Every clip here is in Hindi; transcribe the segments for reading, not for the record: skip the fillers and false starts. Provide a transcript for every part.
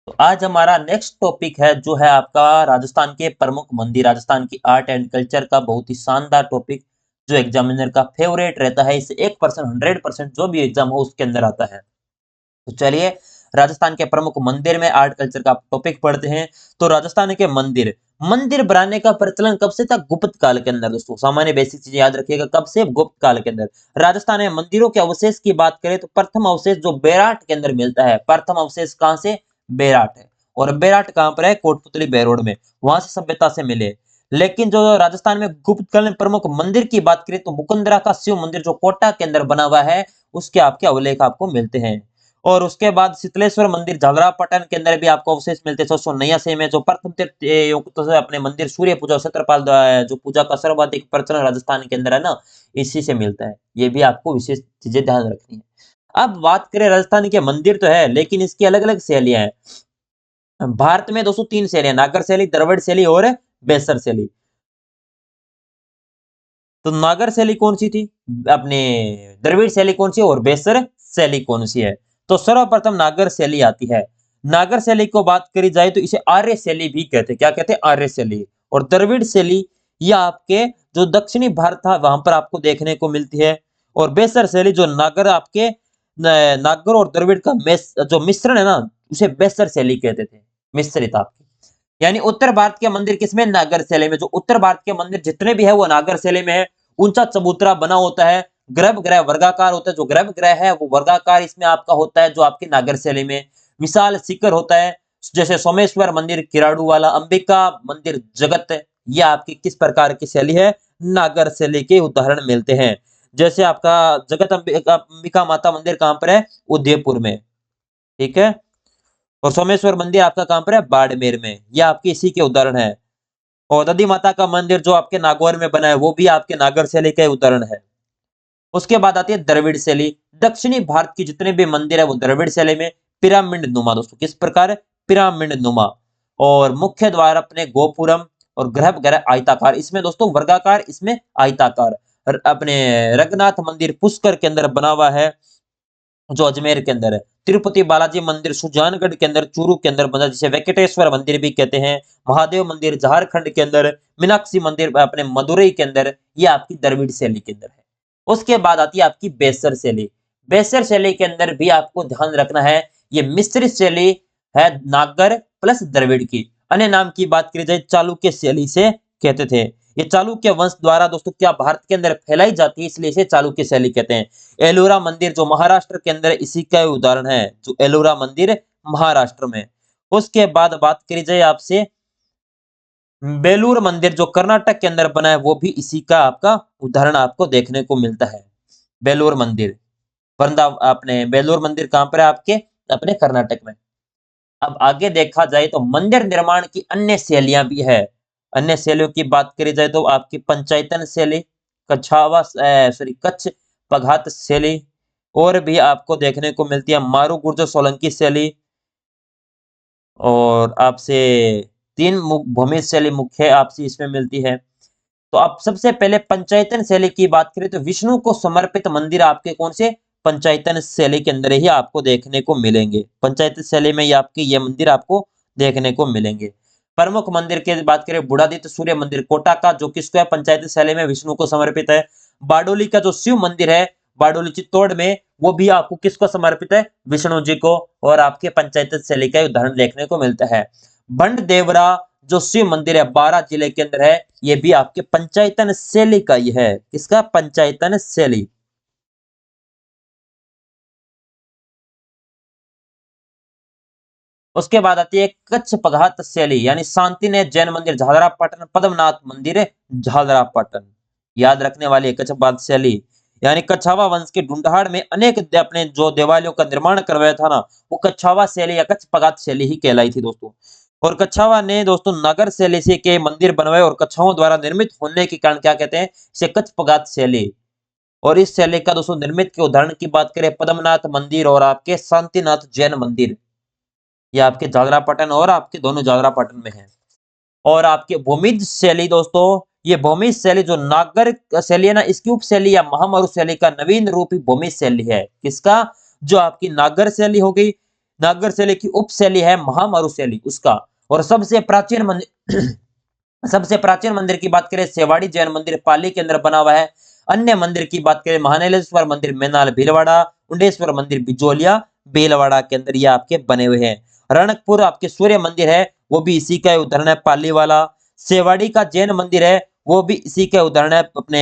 तो आज हमारा नेक्स्ट टॉपिक है जो है आपका राजस्थान के प्रमुख मंदिर, राजस्थान की आर्ट एंड कल्चर का बहुत ही शानदार टॉपिक जो एग्जामिनर का फेवरेट रहता है। इसे 1% 100% जो भी एग्जाम हो उसके अंदर आता है। तो चलिए राजस्थान के प्रमुख मंदिर में आर्ट कल्चर का टॉपिक पढ़ते हैं। तो राजस्थान के मंदिर मंदिर बनाने का प्रचलन कब से था? गुप्त काल के अंदर। दोस्तों सामान्य बेसिक चीजें याद रखिएगा, कब से? गुप्त काल के अंदर। राजस्थान में मंदिरों के अवशेष की बात करें तो प्रथम अवशेष जो बेराट के अंदर मिलता है, प्रथम अवशेष कहां से? बेराट है। और बेराट कहां पर है? कोटपुतली बेरोड में, वहां से सभ्यता से मिले। लेकिन जो राजस्थान में गुप्त काल में प्रमुख मंदिर की बात करें तो मुकुंदरा का शिव मंदिर जो कोटा के अंदर बना हुआ है, उसके आपके अवलेख आपको मिलते हैं। और उसके बाद शीतलेश्वर मंदिर झालरापाटन के अंदर भी आपको अवशेष मिलते हैं 679 में। जो प्रथम तीर्थ युक्त अपने मंदिर सूर्य पूजा क्षेत्रपाल जो पूजा का सर्वाधिक प्रचलन राजस्थान के अंदर है ना, इसी से मिलता है। ये भी आपको विशेष चीजें ध्यान रखनी है। अब बात करें राजस्थान के मंदिर तो है, लेकिन इसकी अलग अलग शैलियां हैं। भारत में दोस्तों 3 शैलियां, नागर शैली, द्रविड़ शैली और बेसर शैली। तो नागर शैली कौन सी थी? अपने द्रविड़ शैली कौन सी और बेसर शैली कौन सी है? तो सर्वप्रथम नागर शैली आती है। नागर शैली को बात करी जाए तो इसे आर्य शैली भी कहते हैं। क्या कहते हैं? आर्य शैली। और द्रविड़ शैली यह आपके जो दक्षिणी भारत था वहां पर आपको देखने को मिलती है। और बेसर शैली जो नागर आपके नागर और द्रविड़ का जो मिश्रण है ना, उसे बेसर शैली कहते थे। मिश्रित आपकी, यानी उत्तर भारत के मंदिर किसमें? नागर शैली में। जो उत्तर भारत के मंदिर जितने भी है वो नागर शैली में है। ऊंचा चबूतरा बना होता है, गर्भगृह वर्गाकार होता है। जो गर्भगृह है वो वर्गाकार इसमें आपका होता है जो आपकी नागर शैली में। विशाल शिखर होता है, जैसे सोमेश्वर मंदिर किराड़ू वाला, अंबिका मंदिर जगत। ये आपकी किस प्रकार की शैली है? नागर शैली के उदाहरण मिलते हैं। जैसे आपका जगत अंबिका माता मंदिर कहां पर है? उदयपुर में। ठीक है। और सोमेश्वर मंदिर आपका कहां पर है? बाड़मेर में। यह आपकी इसी के उदाहरण है। और दधी माता का मंदिर जो आपके नागौर में बना है वो भी आपके नागर शैली का उदाहरण है। उसके बाद आती है द्रविड़ शैली। दक्षिणी भारत की जितने भी मंदिर है वो द्रविड़ शैली में। पिरामिड नुमा। दोस्तों किस प्रकार? पिरामिड नुमा। और मुख्य द्वार अपने गोपुरम, और गर्भगृह आयताकार। इसमें दोस्तों वर्गाकार, इसमें आयताकार। अपने रघुनाथ मंदिर पुष्कर के अंदर बना हुआ है जो अजमेर के अंदर है। तिरुपति बालाजी मंदिर सुजानगढ़ के अंदर, चूरू के अंदर बना, जिसे वेंकटेश्वर मंदिर भी कहते हैं। महादेव मंदिर झारखंड के अंदर, मीनाक्षी मंदिर अपने मदुरई के अंदर। ये आपकी द्रविड़ शैली के अंदर है। उसके बाद आती है आपकी बेसर शैली। बेसर शैली के अंदर भी आपको ध्यान रखना है, ये मिश्रित शैली है नागर प्लस द्रविड़ की। अन्य नाम की बात करी जाए चालुक्य शैली से कहते थे। ये चालुक्य वंश द्वारा दोस्तों क्या भारत के अंदर फैलाई जाती है, इसलिए इसे चालुक्य शैली कहते हैं। एलोरा मंदिर जो महाराष्ट्र के अंदर इसी का उदाहरण है, जो एलोरा मंदिर महाराष्ट्र में। उसके बाद बात करी जाए आपसे बेलूर मंदिर जो कर्नाटक के अंदर बना है, वो भी इसी का आपका उदाहरण आपको देखने को मिलता है। बेलूर मंदिर, वृंदा अपने बेलूर मंदिर कहां पर है? आपके अपने कर्नाटक में। अब आगे देखा जाए तो मंदिर निर्माण की अन्य शैलियां भी है। अन्य शैलियों की बात करी जाए तो आपकी पंचायतन शैली, कच्छ पघात शैली, और भी आपको देखने को मिलती है मारू गुर्जर सोलंकी शैली। और आपसे 3 भूमि शैली मुख्य आपसी इसमें मिलती है। तो आप सबसे पहले पंचायतन शैली की बात करें तो विष्णु को समर्पित मंदिर आपके कौन से? पंचायतन शैली के अंदर ही आपको देखने को मिलेंगे। पंचायत शैली में ही आपके ये मंदिर आपको देखने को मिलेंगे। प्रमुख मंदिर की बात करें बुढ़ादित्य सूर्य मंदिर कोटा का, जो किसको है? पंचायत शैली में विष्णु को समर्पित है। बारडोली का जो शिव मंदिर है बारडोली चित्तौड़ में, वो भी आपको किसको समर्पित है? विष्णु जी को। और आपके पंचायत शैली का उदाहरण देखने को मिलता है। भंड देवरा जो शिव मंदिर है 12 जिले के अंदर है, ये भी आपके पंचायतन शैली का ही है। किसका? पंचायतन शैली। उसके बाद आती है कच्छ पघात शैली, यानी शांतिने जैन मंदिर झालरापाटन, पद्मनाथ मंदिर झालरापाटन। याद रखने वाली है कच्छ पघात शैली। यानी कच्छावा वंश के ढूंढाड़ में अनेक अपने जो देवालयों का निर्माण करवाया था ना, वो कच्छावा शैली या कच्छ पघात शैली ही कहलाई थी दोस्तों। और कच्छावा ने दोस्तों नगर शैली से के मंदिर बनवाए, और कच्छाओं द्वारा निर्मित होने के कारण क्या कहते हैं? इसे कच्छ पघात शैली। और इस शैली का दोस्तों निर्मित के उदाहरण की बात करें पद्मनाथ मंदिर और आपके शांतिनाथ जैन मंदिर। ये आपके झालरापाटन और आपके दोनों झालरापाटन में है। और आपके भूमिज शैली दोस्तों, ये भूमिज शैली जो नागर शैली है ना, इसकी उप शैली या महामरु शैली का नवीन रूप ही भूमिज शैली है। किसका? जो आपकी नागर शैली हो गई, नागर शैली की उपशैली है महामारू शैली उसका। और सबसे प्राचीन मंदिर सबसे प्राचीन मंदिर की बात करें सेवाड़ी जैन मंदिर पाली के अंदर बना हुआ है। अन्य मंदिर की बात करें महानेलेश्वर मंदिर मेनाल भीलवाड़ा, उंडेश्वर मंदिर बिजोलिया भीलवाड़ा के अंदर ये आपके बने हुए हैं। रणकपुर आपके सूर्य मंदिर है वो भी इसी का उदाहरण है पाली वाला। सेवाड़ी का जैन मंदिर है वो भी इसी का उदाहरण है अपने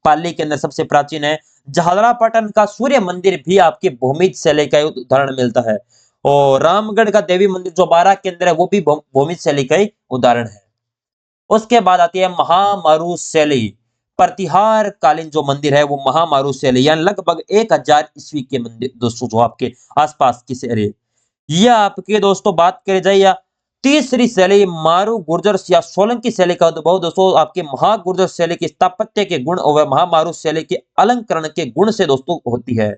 पाली के अंदर सबसे प्राचीन है। झालरापाटन का सूर्य मंदिर भी आपके भूमिज शैली का उदाहरण मिलता है। और रामगढ़ का देवी मंदिर जो बारां के अंदर है वो भी भूमिज शैली का उदाहरण है। उसके बाद आती है महामारू शैली। प्रतिहार कालीन जो मंदिर है वो महामारू शैली यानी लगभग 1000 ईस्वी के मंदिर दोस्तों जो आपके आसपास की शैली। यह आपके दोस्तों बात करी जाए या तीसरी शैली मारू गुर्जर या सोलंकी शैली का उद्भव दोस्तों आपके महागुर्जर शैली के स्थापत्य के गुण और महामारू शैली के अलंकरण के गुण से दोस्तों होती है।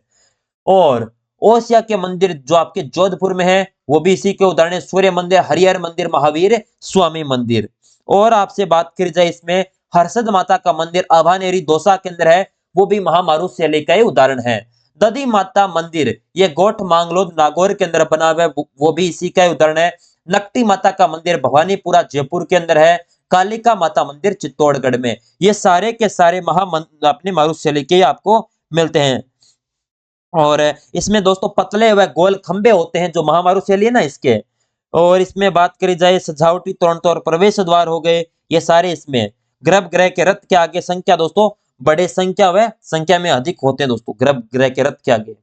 और ओसिया के मंदिर जो आपके जोधपुर में है वो भी इसी के उदाहरण सूर्य मंदिर, हरिहर मंदिर, महावीर स्वामी मंदिर। और आपसे बात करी जाए इसमें हर्षद माता का मंदिर अभानेरी दौसा के अंदर है वो भी महामारू शैली का उदाहरण है। दधी माता मंदिर ये गोठ मांगलोद नागौर के अंदर बना हुआ है वो भी इसी का उदाहरण है। नकटी माता का मंदिर भवानीपुरा जयपुर के अंदर है। कालिका माता मंदिर चित्तौड़गढ़ में। ये सारे के सारे अपने मारू शैली के आपको मिलते हैं। और इसमें दोस्तों पतले व गोल खंबे होते हैं जो महामारू शैली है ना इसके। और इसमें बात करी जाए सजावटी तौर पर प्रवेश द्वार हो गए ये सारे इसमें। गर्भगृह के रथ के आगे संख्या दोस्तों बड़े संख्या में अधिक होते हैं दोस्तों गर्भगृह के रथ के आगे।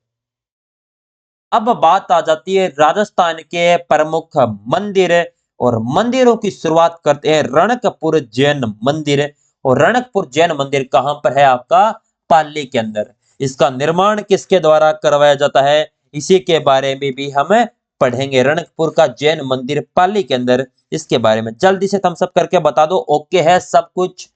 अब बात आ जाती है राजस्थान के प्रमुख मंदिर और मंदिरों की शुरुआत करते हैं रणकपुर जैन मंदिर। और रणकपुर जैन मंदिर कहां पर है आपका पाली के अंदर। इसका निर्माण किसके द्वारा करवाया जाता है इसी के बारे में भी हम पढ़ेंगे। रणकपुर का जैन मंदिर पाली के अंदर इसके बारे में जल्दी से थम्स अप करके बता दो ओके है सब कुछ।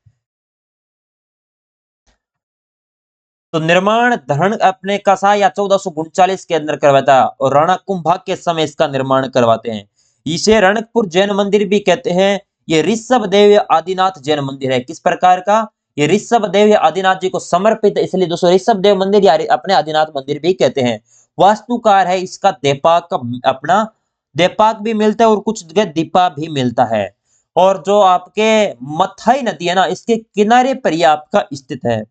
तो निर्माण धरण अपने कसा या 1439 के अंदर करवाया था और राणा कुंभा के समय इसका निर्माण करवाते हैं। इसे रणकपुर जैन मंदिर भी कहते हैं। ये ऋषभ देव आदिनाथ जैन मंदिर है किस प्रकार का ये ऋषभ देव आदिनाथ जी को समर्पित इसलिए दोस्तों ऋषभ देव मंदिर या अपने आदिनाथ मंदिर भी कहते हैं। वास्तुकार है इसका देपाक अपना देपाक भी मिलता है और कुछ जगह दीपा भी मिलता है। और जो आपके मथाई नदी है ना इसके किनारे पर यह आपका स्थित है।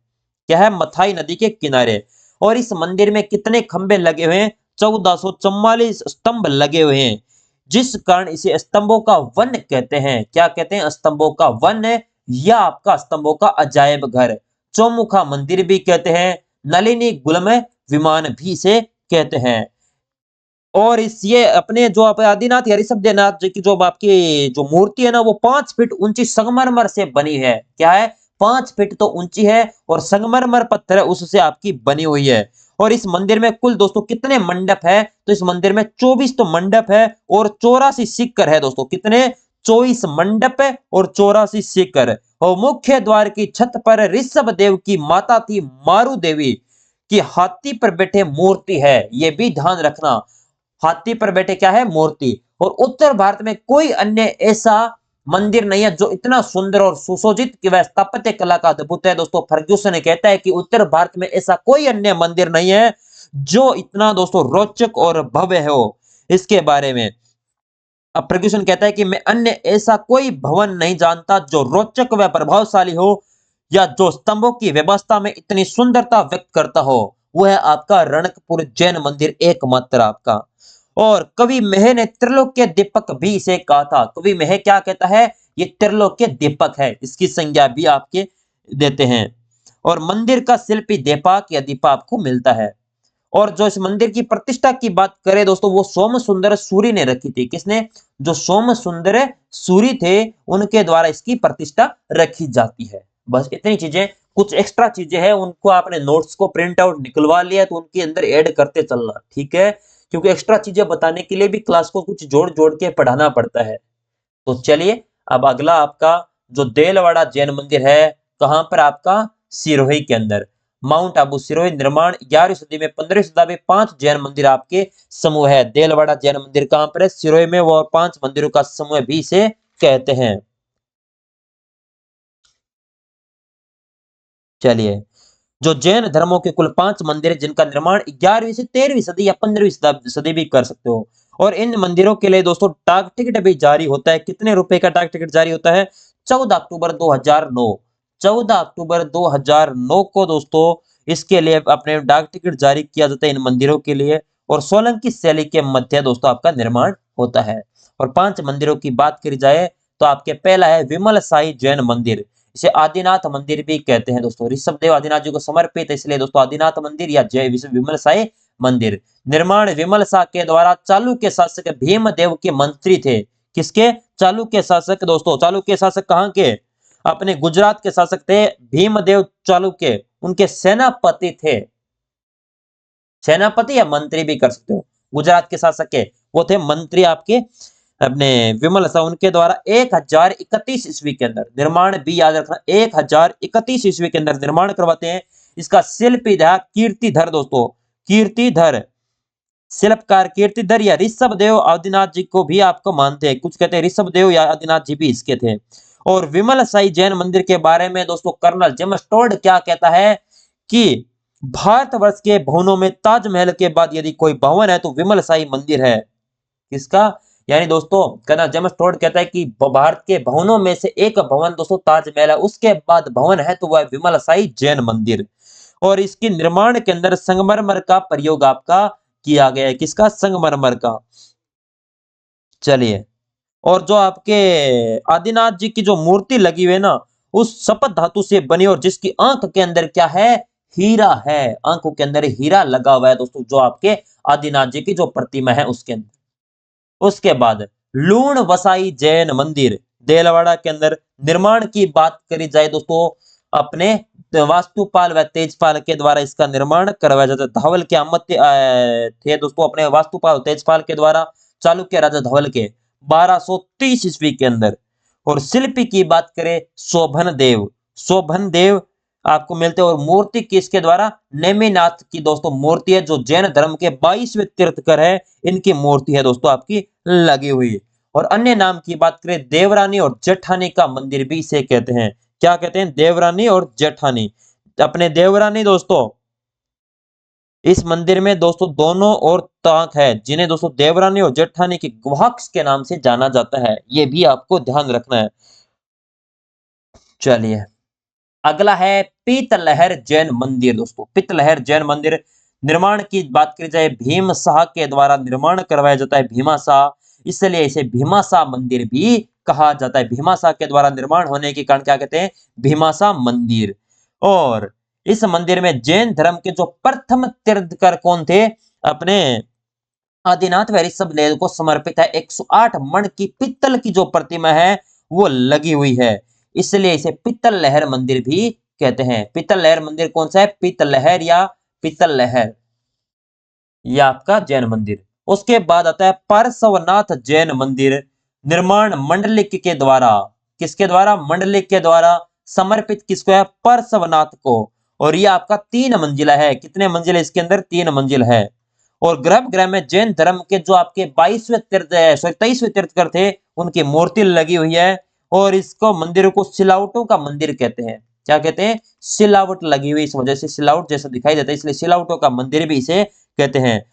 क्या है मथाई नदी के किनारे। और इस मंदिर में कितने खंबे लगे हुए हैं 1444 स्तंभ लगे हुए हैं जिस कारण इसे स्तंभों का वन कहते हैं। क्या कहते हैं स्तंभों का वन या आपका स्तंभों का अजायब घर। चौमुखा मंदिर भी कहते हैं। नलिनी गुलम विमान भी इसे कहते हैं। और इस ये अपने जो आप आदिनाथ या ऋषभदेवनाथ जी की जो आपकी जो मूर्ति है ना वो 5 फीट ऊंची संगमरमर से बनी है। क्या है 5 फीट तो ऊंची है और संगमरमर पत्थर है उससे आपकी बनी हुई है। और इस मंदिर में कुल दोस्तों कितने मंडप है तो इस मंदिर में 24 तो मंडप है और 84 सिक्कर है दोस्तों कितने 24 मंडप है और 84 सिक्कर। और मुख्य द्वार की छत पर ऋषभ देव की माता थी मारू देवी की हाथी पर बैठे मूर्ति है। ये भी ध्यान रखना हाथी पर बैठे क्या है मूर्ति। और उत्तर भारत में कोई अन्य ऐसा मंदिर नहीं है जो इतना सुंदर और सुशोभित की वह स्थापत्य कला का अद्भुत है। दोस्तों फर्ग्यूसन कहता है कि उत्तर भारत में ऐसा कोई अन्य मंदिर नहीं है जो इतना दोस्तों रोचक और भव्य हो। इसके बारे में अब फर्ग्यूसन कहता है कि मैं अन्य ऐसा कोई भवन नहीं जानता जो रोचक व प्रभावशाली हो या जो स्तंभों की व्यवस्था में इतनी सुंदरता व्यक्त करता हो। वह है आपका रणकपुर जैन मंदिर एकमात्र आपका। और कवि मेह ने त्रिलोक्य दीपक भी इसे कहा था। कवि मेह क्या कहता है ये त्रिलोक्य दीपक है इसकी संज्ञा भी आपके देते हैं। और मंदिर का शिल्पी दीपक या दीपा आपको मिलता है। और जो इस मंदिर की प्रतिष्ठा की बात करें दोस्तों वो सोम सुंदर सूरी ने रखी थी। किसने जो सोम सुंदर सूरी थे उनके द्वारा इसकी प्रतिष्ठा रखी जाती है। बस इतनी चीजें कुछ एक्स्ट्रा चीजें हैं उनको आपने नोट्स को प्रिंट आउट निकलवा लिया तो उनके अंदर ऐड करते चलना ठीक है क्योंकि एक्स्ट्रा चीजें बताने के लिए भी क्लास को कुछ जोड़ जोड़ के पढ़ाना पड़ता है। तो चलिए अब अगला आपका जो देलवाड़ा जैन मंदिर है कहां पर आपका सिरोही के अंदर। माउंट आबू सिरोही निर्माण 11वीं सदी में 15वीं सदी में 5 जैन मंदिर आपके समूह है। देलवाड़ा जैन मंदिर कहां पर है सिरोही में वो 5 मंदिरों का समूह भी इसे कहते हैं। चलिए जो जैन धर्मों के कुल 5 मंदिर है जिनका निर्माण 11वीं से 13वीं सदी या 15वीं सदी भी कर सकते हो। और इन मंदिरों के लिए दोस्तों डाक टिकट भी जारी होता है। कितने रुपए का डाक टिकट जारी होता है? 14 अक्टूबर 2009। 14 अक्टूबर 2009 को दोस्तों इसके लिए अपने डाक टिकट जारी किया जाता है इन मंदिरों के लिए। और सोलंकी शैली के मध्य दोस्तों आपका निर्माण होता है। और 5 मंदिरों की बात करी जाए तो आपके पहला है विमल साई जैन मंदिर, इसे आदिनाथ मंदिर भी कहते हैं दोस्तों। ऋषभ देव आदिनाथ जी को समर्पित है, इसलिए दोस्तों आदिनाथ मंदिर या जय विमल साई मंदिर। निर्माण विमल शाह के द्वारा चालुक्य शासक भीमदेव के मंत्री थे। किसके? चालुक्य शासक दोस्तों। चालुक्य शासक कहां के? अपने गुजरात के शासक थे भीमदेव चालुक्य, उनके सेनापति थे। सेनापति या मंत्री भी कर सकते हो। गुजरात के शासक के वो थे मंत्री आपके अपने विमल शाह, उनके द्वारा 1031 ईस्वी के अंदर निर्माण भी याद रखना, 1031 ईस्वी के अंदर निर्माण करवाते हैं। इसका शिल्पी था कीर्तिधर दोस्तों, कीर्तिधर शिल्पकार कीर्तिधर या ऋषभ देव आदिनाथ जी को भी आपको मानते हैं। कुछ कहते हैं ऋषभ देव या आदिनाथ जी भी इसके थे। और विमल साई जैन मंदिर के बारे में दोस्तों कर्नल जेम्स टोड क्या कहता है कि भारतवर्ष के भवनों में ताजमहल के बाद यदि कोई भवन है तो विमल साई मंदिर है। किसका? यानी दोस्तों कर्नल जेम्स टोड कहता है कि भारत के भवनों में से एक भवन दोस्तों ताजमहल है, उसके बाद भवन है तो वह विमल साई जैन मंदिर। और इसके निर्माण के अंदर संगमरमर का प्रयोग आपका किया गया है। किसका? संगमरमर का। चलिए, और जो आपके आदिनाथ जी की जो मूर्ति लगी हुई है ना, उस शपथ धातु से बनी और जिसकी आंख के अंदर क्या है? हीरा है। आंखों के अंदर हीरा लगा हुआ है दोस्तों, जो आपके आदिनाथ जी की जो प्रतिमा है उसके अंदर। उसके बाद लूण वसाई जैन मंदिर देलवाड़ा के अंदर। निर्माण की बात करी जाए दोस्तों अपने वास्तुपाल व तेजपाल के द्वारा इसका निर्माण करवाया जाता है। धवल के अमत्य थे दोस्तों अपने वास्तुपाल तेजपाल के द्वारा, चालुक्य राजा धवल के 1230 ईस्वी के अंदर। और शिल्पी की बात करें शोभन देव, शोभन देव आपको मिलते हैं। और मूर्ति किसके द्वारा? नेमिनाथ की दोस्तों मूर्ति है, जो जैन धर्म के 22वें तीर्थकर है, इनकी मूर्ति है दोस्तों आपकी लगी हुई। और अन्य नाम की बात करें देवरानी और जेठानी का मंदिर भी इसे कहते हैं। क्या कहते हैं? देवरानी और जेठानी। अपने देवरानी दोस्तों इस मंदिर में दोस्तों दोनों और ताक है, जिन्हें दोस्तों देवरानी और जेठानी के गुहाक्ष के नाम से जाना जाता है। ये भी आपको ध्यान रखना है। चलिए, अगला है पीतलहर जैन मंदिर दोस्तों। पीतलहर जैन मंदिर निर्माण की बात की जाए भीम शाह के द्वारा निर्माण करवाया जाता है, भीमा शाह, इसलिए इसे भीमा शाह मंदिर भी कहा जाता है। भीमा शाह के द्वारा निर्माण होने के कारण क्या कहते हैं? भीमा शाह मंदिर। और इस मंदिर में जैन धर्म के जो प्रथम तीर्थकर कौन थे? अपने आदिनाथ व ऋषभ देव को समर्पित है। 108 मण की पित्तल की जो प्रतिमा है वो लगी हुई है, इसलिए इसे पित्तल लहर मंदिर भी कहते हैं। पित्तल लहर मंदिर कौन सा है? पित्तल लहर या पित्तल लहर, यह आपका जैन मंदिर। उसके बाद आता है पार्श्वनाथ जैन मंदिर। निर्माण मंडलिक के द्वारा, किसके द्वारा? मंडलिक के द्वारा समर्पित किसको है? पार्श्वनाथ को। और यह आपका 3 मंजिला है। कितने मंजिल है इसके अंदर? 3 मंजिल है। और गर्भगृह में जैन धर्म के जो आपके 23वें तीर्थकर थे उनकी मूर्ति लगी हुई है। और इसको मंदिर को सिलावटों का मंदिर कहते हैं। क्या कहते हैं? सिलावट लगी हुई, इस वजह से सिलावट जैसा दिखाई देता है, इसलिए सिलावटों का मंदिर भी इसे कहते हैं।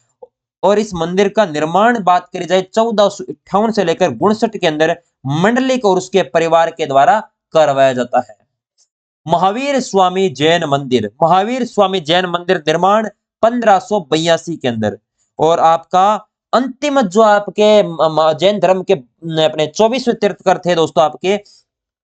और इस मंदिर का निर्माण बात करी जाए 1458 से लेकर 59 के अंदर मंडलिक और उसके परिवार के द्वारा करवाया जाता है। महावीर स्वामी जैन मंदिर, महावीर स्वामी जैन मंदिर निर्माण 1582 के अंदर। और आपका अंतिम जो आपके जैन धर्म के अपने 24वें तीर्थकर थे दोस्तों आपके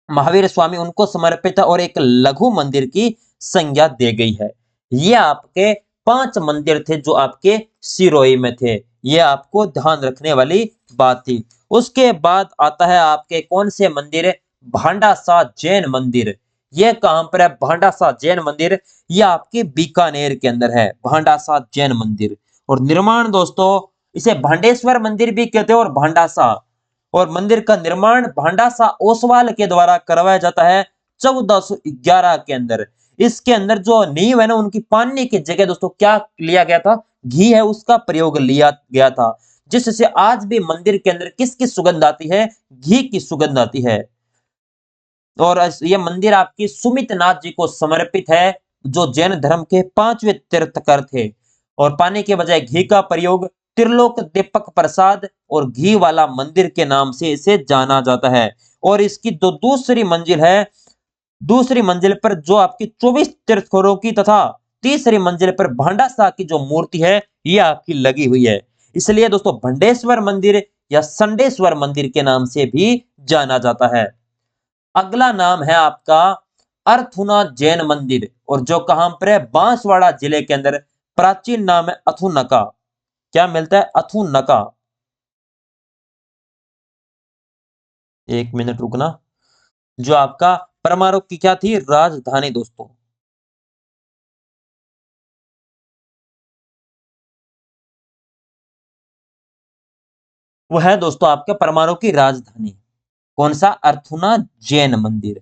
महावीर स्वामी, उनको समर्पित है और एक लघु मंदिर की संज्ञा दे गई है। ये आपके 5 मंदिर थे जो आपके सिरोही में थे। ये आपको ध्यान रखने वाली बात थी। उसके बाद आता है आपके कौन से मंदिर? भांडासा जैन मंदिर। ये कहां पर है? भांडासा जैन मंदिर, यह आपके बीकानेर के अंदर है, भांडासा जैन मंदिर। और निर्माण दोस्तों इसे भांडेश्वर मंदिर भी कहते हैं और भांडासा। और मंदिर का निर्माण भांडासा ओसवाल के द्वारा करवाया जाता है 1411 के अंदर। इसके अंदर जो नींव है ना, उनकी पानी की जगह दोस्तों क्या लिया गया था? घी है, उसका प्रयोग लिया गया था, जिससे आज भी मंदिर के अंदर किसकी सुगंध आती है? घी की सुगंध आती है। और यह मंदिर आपकी सुमित नाथ जी को समर्पित है। जो जैन धर्म के 5वें तीर्थकर थे, और पानी के बजाय घी का प्रयोग त्रिलोक दीपक प्रसाद और घी वाला मंदिर के नाम से इसे जाना जाता है। और इसकी जो दूसरी मंजिल है, दूसरी मंजिल पर जो आपकी 24 तीर्थंकरों की तथा तीसरी मंजिल पर भांडा शाह की जो मूर्ति है ये आपकी लगी हुई है। इसलिए दोस्तों भंडेश्वर मंदिर या संडेश्वर मंदिर के नाम से भी जाना जाता है। अगला नाम है आपका अर्थुना जैन मंदिर, और जो कहां पर है, बांसवाड़ा जिले के अंदर। प्राचीन नाम है अथुनका। क्या मिलता है? अथुनका। एक मिनट रुकना। जो आपका परमाणु की क्या थी राजधानी दोस्तों? वो है दोस्तों आपके परमाणु की राजधानी। कौन सा? अर्थुना जैन मंदिर।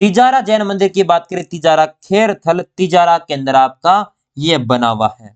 तिजारा जैन मंदिर की बात करें, तिजारा खेरथल तिजारा के अंदर आपका ये बना हुआ है।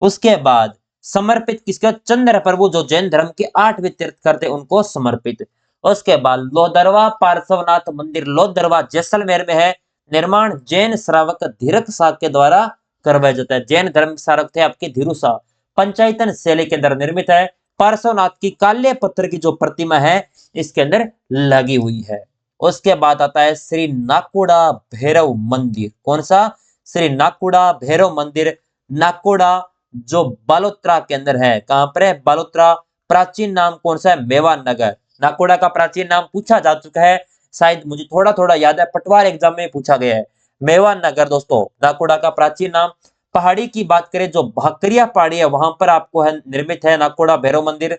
उसके बाद समर्पित किसका? चंद्र प्रभु, जो जैन धर्म के 8वें तीर्थकर थे, उनको समर्पित। उसके बाद लोदरवा पार्श्वनाथ मंदिर, लोदरवा जैसलमेर में है। निर्माण जैन श्रावक धीरक शाह के द्वारा करवाया जाता है। जैन धर्म श्रावक थे आपके धीरू शाह। पंचायतन शैली के अंदर निर्मित है। पार्श्वनाथ की काले पत्थर की जो प्रतिमा है इसके अंदर लगी हुई है। उसके बाद आता है श्री नाकुड़ा भैरव मंदिर। कौन सा? श्री नाकुड़ा भैरव मंदिर। नाकोड़ा जो बालोत्रा के अंदर है। कहां पर है? बालोत्रा। प्राचीन नाम कौन सा है? मेवानगर। नाकोड़ा का प्राचीन नाम पूछा जा चुका है, शायद मुझे थोड़ा थोड़ा याद है, पटवार एग्जाम में पूछा गया है। मेवानगर दोस्तों नाकोड़ा का प्राचीन नाम। पहाड़ी की बात करें, जो भाकरिया पहाड़ी है वहां पर आपको है निर्मित है नाकोड़ा भैरव मंदिर।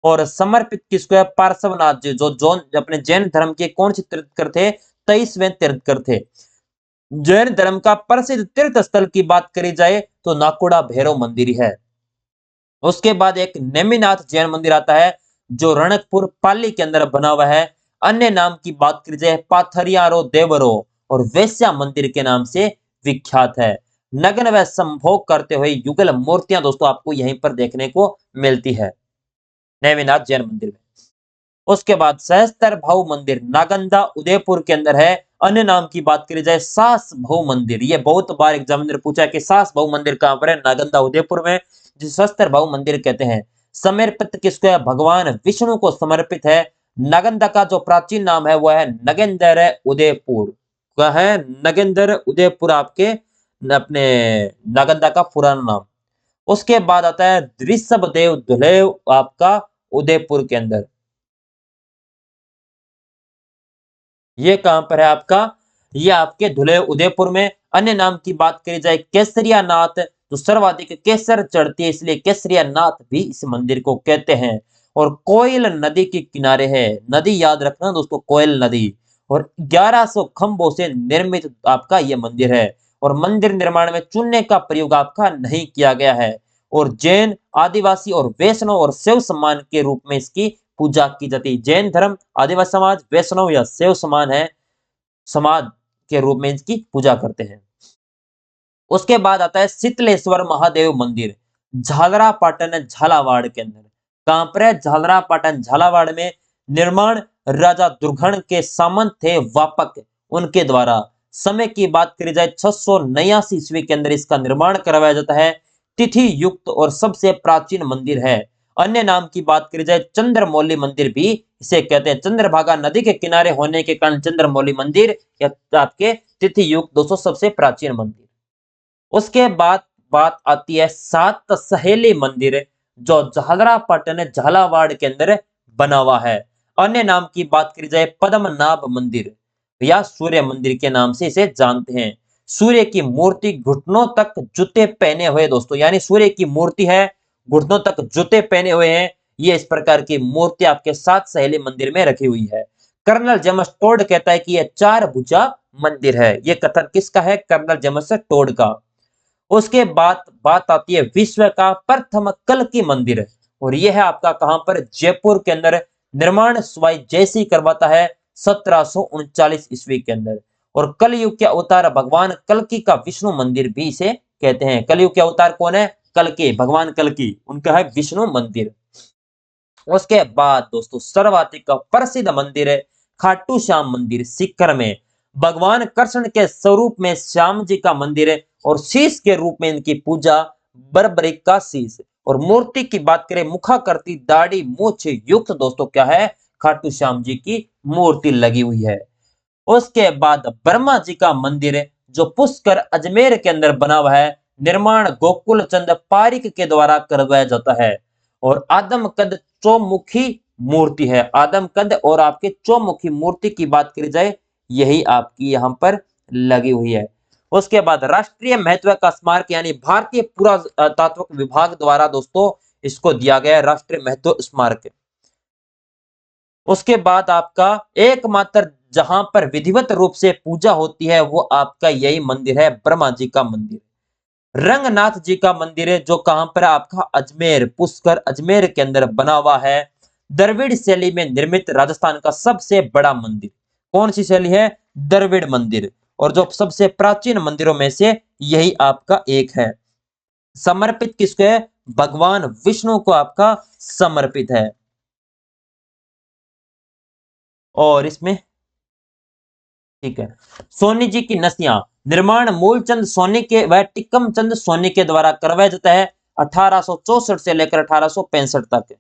और समर्पित किसको है? पार्श्वनाथ जी, जो जोन अपने जैन धर्म के कौन से तीर्थकर थे? 23वें तीर्थकर थे। जैन धर्म का प्रसिद्ध तीर्थ स्थल की बात करी जाए तो नाकोड़ा भैरव मंदिर है। उसके बाद एक नेमिनाथ जैन मंदिर आता है, जो रणकपुर पाली के अंदर बना हुआ है। अन्य नाम की बात करी जाए, पाथरियारो देवरो और वैश्या मंदिर के नाम से विख्यात है। नग्न व संभोग करते हुए युगल मूर्तियां दोस्तों आपको यहीं पर देखने को मिलती है, नेमिनाथ जैन मंदिर में। उसके बाद सहस्त्र भाव मंदिर नागंदा उदयपुर के अंदर है। अन्य नाम की बात करी जाए, सास भाव मंदिर। ये बहुत बार एग्जामिनर पूछा कि सास भाव मंदिर कहां पर है? नागंदा उदयपुर में, जिसे सहस्त्र भाव मंदिर कहते हैं। समर्पित किसको है? भगवान विष्णु को समर्पित है। नागंदा का जो प्राचीन नाम है वह है नगेंद्र उदयपुर। क्या है? नगेंद्र उदयपुर आपके अपने नागंदा का पुराना नाम। उसके बाद आता है ऋषभ देव धुलेव आपका उदयपुर के अंदर। ये कहां पर है आपका? ये आपके धुले उदयपुर में। अन्य नाम की बात करी जाए, केसरिया नाथ, तो सर्वाधिक केसर चढ़ती है इसलिए केसरिया नाथ भी इस मंदिर को कहते हैं। और कोयल नदी के किनारे है। नदी याद रखना दोस्तों, कोयल नदी। और 1100 खंभों से निर्मित आपका यह मंदिर है। और मंदिर निर्माण में चूने का प्रयोग आपका नहीं किया गया है। और जैन, आदिवासी और वैष्णव और शैव सम्मान के रूप में इसकी पूजा की जाती है। जैन धर्म, आदिवासी समाज, वैष्णव या शैव समान है समाज के रूप में इसकी पूजा करते हैं। उसके बाद आता है शीतलेश्वर महादेव मंदिर, झालरा पाटन झालावाड़ के अंदर। कहां पर है? झालरा पाटन झालावाड़ में। निर्माण राजा दुर्घन के सामंत थे वापक, उनके द्वारा। समय की बात करी जाए 689 ईस्वी के अंदर इसका निर्माण करवाया जाता है। तिथि युक्त और सबसे प्राचीन मंदिर है। अन्य नाम की बात करी जाए, चंद्रमौली मंदिर भी इसे कहते हैं। चंद्रभागा नदी के किनारे होने के कारण चंद्रमौली मंदिर या आपके तिथि युक्त 200 सबसे प्राचीन मंदिर। उसके बाद बात आती है सात सहेली मंदिर, जो झालरा पटन झालावाड़ के अंदर बना हुआ है। अन्य नाम की बात करी जाए, पद्मनाभ मंदिर या सूर्य मंदिर के नाम से इसे जानते हैं। सूर्य की मूर्ति घुटनों तक जूते पहने हुए दोस्तों, यानी सूर्य की मूर्ति है, घुटनों तक जूते पहने हुए हैं। ये इस प्रकार की मूर्ति आपके सात सहेली मंदिर में रखी हुई है। कर्नल जेम्स टोड कहता है कि यह 4 भुजा मंदिर है। यह कथन किसका है? कर्नल जेम्स टोड का। उसके बाद बात आती है विश्व का प्रथम कल की मंदिर, और यह है आपका कहां पर? जयपुर के अंदर। निर्माण स्वाई जैसी करवाता है 1739 ईस्वी के अंदर। और कलयुग के अवतार भगवान कल्कि का विष्णु मंदिर भी इसे कहते हैं। कलयुग के अवतार कौन है? कल्कि, भगवान कल्कि, उनका है विष्णु मंदिर। उसके बाद दोस्तों सर्वाधिक प्रसिद्ध मंदिर है खाटू श्याम मंदिर सीकर में। भगवान कृष्ण के स्वरूप में श्याम जी का मंदिर है और शीश के रूप में इनकी पूजा बर्बरिक का शीश। और मूर्ति की बात करें, मुखाकृति दाढ़ी मूछ युक्त दोस्तों क्या है, खाटू श्याम जी की मूर्ति लगी हुई है। उसके बाद ब्रह्मा जी का मंदिर है जो पुष्कर अजमेर के अंदर बना हुआ है, निर्माण गोकुल चंद पारिक के द्वारा करवाया जाता है। और आदमकद चौमुखी मूर्ति है, आदमकद और आपके चौमुखी मूर्ति की बात करी जाए, यही आपकी यहाँ पर लगी हुई है। उसके बाद राष्ट्रीय महत्व का स्मारक यानी भारतीय पुरातात्विक विभाग द्वारा दोस्तों इसको दिया गया है राष्ट्रीय महत्व स्मारक। उसके बाद आपका एकमात्र जहां पर विधिवत रूप से पूजा होती है वो आपका यही मंदिर है, ब्रह्मा जी का मंदिर। रंगनाथ जी का मंदिर है जो कहां पर है, आपका अजमेर, पुष्कर अजमेर के अंदर बना हुआ है। द्रविड़ शैली में निर्मित राजस्थान का सबसे बड़ा मंदिर कौन सी शैली है, द्रविड़ मंदिर, और जो सबसे प्राचीन मंदिरों में से यही आपका एक है। समर्पित किसको है, भगवान विष्णु को आपका समर्पित है। और इसमेमें ठीक है, सोनी जी की नसियां निर्माण मूलचंद सोनी के व टिक्कम चंद सोनी के द्वारा करवाया जाता है 1864 से लेकर 1865 तक।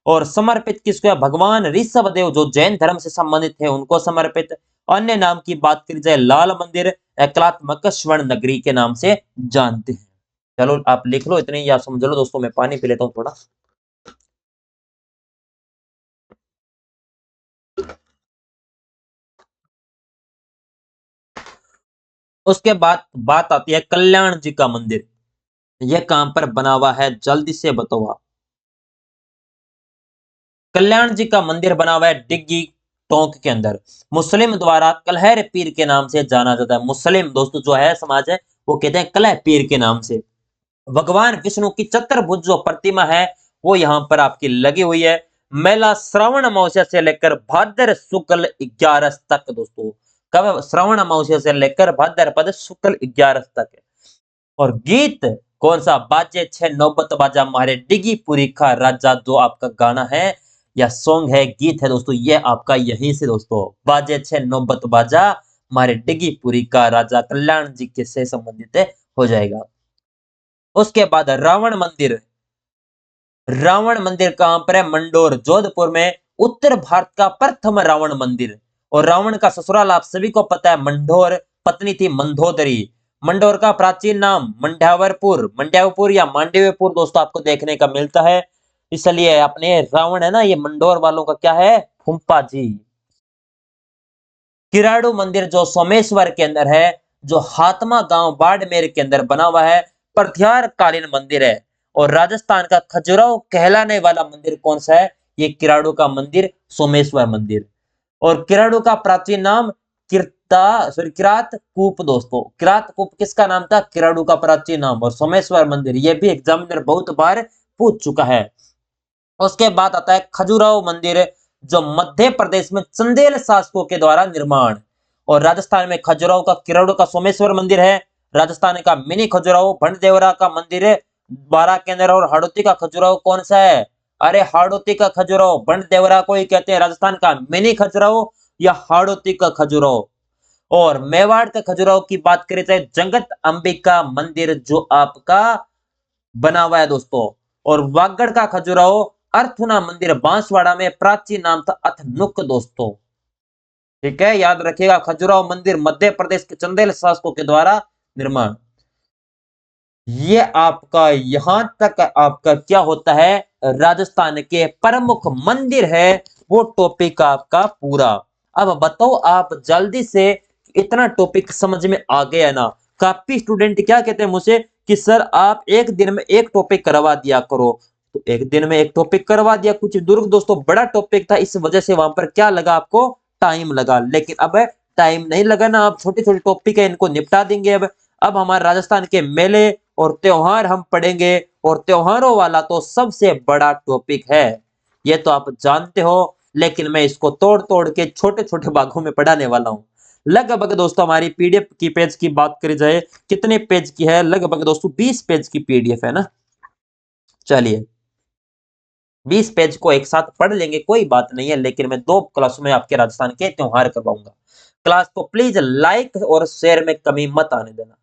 और समर्पित किसको है, भगवान ऋषभ देव जो जैन धर्म से संबंधित है उनको समर्पित। अन्य नाम की बात करी जाए, लाल मंदिर कलात्मक स्वर्ण नगरी के नाम से जानते हैं। चलो आप लिख लो इतने या समझ लो दोस्तों, मैं पानी पी लेता हूं थोड़ा। उसके बाद बात आती है कल्याण जी का मंदिर, यह कहां पर बना हुआ है, जल्दी से बताओ आप। कल्याण जी का मंदिर बना हुआ है डिग्गी टोंक के अंदर, मुस्लिम द्वारा कलहर पीर के नाम से जाना जाता है। मुस्लिम दोस्तों जो है समाज है वो कहते हैं कलह पीर के नाम से। भगवान विष्णु की चतुर्भुज जो प्रतिमा है वो यहाँ पर आपकी लगी हुई है। मेला श्रावण अमावस्या से लेकर भाद्र शुक्ल 11 तक दोस्तों, कब, श्रावण अमावस्या से लेकर भाद्रपद शुक्ल 11 तक। और गीत कौन सा, बाजे छे नौबत बाजा मारे डिगीपुरी का राजा, जो आपका गाना है या सॉन्ग है, गीत है दोस्तों, ये आपका यहीं से दोस्तों, बाजे छे नौबत बाजा मारे डिगीपुरी का राजा, कल्याण जी के से संबंधित हो जाएगा। उसके बाद रावण मंदिर, रावण मंदिर कहां पर है, मंडोर जोधपुर में, उत्तर भारत का प्रथम रावण मंदिर। और रावण का ससुराल आप सभी को पता है मंडोर, पत्नी थी मंदोदरी। मंडोर का प्राचीन नाम मंड्यावरपुर, मंड्यावपुर या मांडव्यपुर दोस्तों आपको देखने का मिलता है। इसलिए अपने रावण है ना, ये मंडोर वालों का क्या है, फुम्पा जी। किराड़ू मंदिर जो सोमेश्वर के अंदर है, जो हातमा गांव बाड़मेर के अंदर बना हुआ है, प्रत्यार कालीन मंदिर है। और राजस्थान का खजुराहो कहलाने वाला मंदिर कौन सा है, ये किराड़ू का मंदिर, सोमेश्वर मंदिर। और किराड़ू का प्राचीन नाम किरात कूप दोस्तों, किरात कूप किसका नाम था, किराड़ू का प्राचीन नाम। और सोमेश्वर मंदिर ये भी एग्जामिनर बहुत बार पूछ चुका है। उसके बाद आता है खजुराहो मंदिर जो मध्य प्रदेश में चंदेल शासकों के द्वारा निर्माण। और राजस्थान में खजुराहो का, किराड़ू का सोमेश्वर मंदिर है, राजस्थान का मिनी खजुराहो भंडदेवरा का मंदिर है बारा के अंदर। और हाड़ौती का खजुराहो कौन सा है, अरे हाड़ौती का खजुराहो, भंडदेवरा को ही कहते हैं राजस्थान का मिनी खजुराहो या हाड़ौती का खजुराहो। और मेवाड़ का खजुराहो की बात करें तो जगत अंबिका मंदिर जो आपका बना हुआ है दोस्तों। और वागड़ का खजुराहो अर्थुना मंदिर बांसवाड़ा में, प्राचीन नाम था अथनुक दोस्तों। ठीक है, याद रखिएगा, खजुराहो मंदिर मध्य प्रदेश के चंदेल शासकों के द्वारा निर्माण। ये आपका यहां तक आपका क्या होता है, राजस्थान के प्रमुख मंदिर है वो टॉपिक आपका पूरा। अब बताओ आप जल्दी से, इतना टॉपिक समझ में आ गया ना। काफी स्टूडेंट क्या कहते हैं मुझे कि सर आप एक दिन में एक टॉपिक करवा दिया करो, तो एक दिन में एक टॉपिक करवा दिया। कुछ दुर्ग दोस्तों बड़ा टॉपिक था, इस वजह से वहां पर क्या लगा आपको, टाइम लगा। लेकिन अब टाइम नहीं लगा ना, अब छोटे छोटे टॉपिक है इनको निपटा देंगे। अब हमारे राजस्थान के मेले और त्योहार हम पढ़ेंगे, और त्योहारों वाला तो सबसे बड़ा टॉपिक है, ये तो आप जानते हो। लेकिन मैं इसको तोड़ तोड़ के छोटे छोटे भागों में पढ़ाने वाला हूं। लगभग दोस्तों हमारी पीडीएफ की पेज की बात करी जाए, कितने पेज की है, लगभग दोस्तों 20 पेज की पीडीएफ है ना। चलिए 20 पेज को एक साथ पढ़ लेंगे, कोई बात नहीं है। लेकिन मैं 2 क्लासों में आपके राजस्थान के त्योहार करवाऊंगा। क्लास को प्लीज लाइक और शेयर में कमी मत आने देना।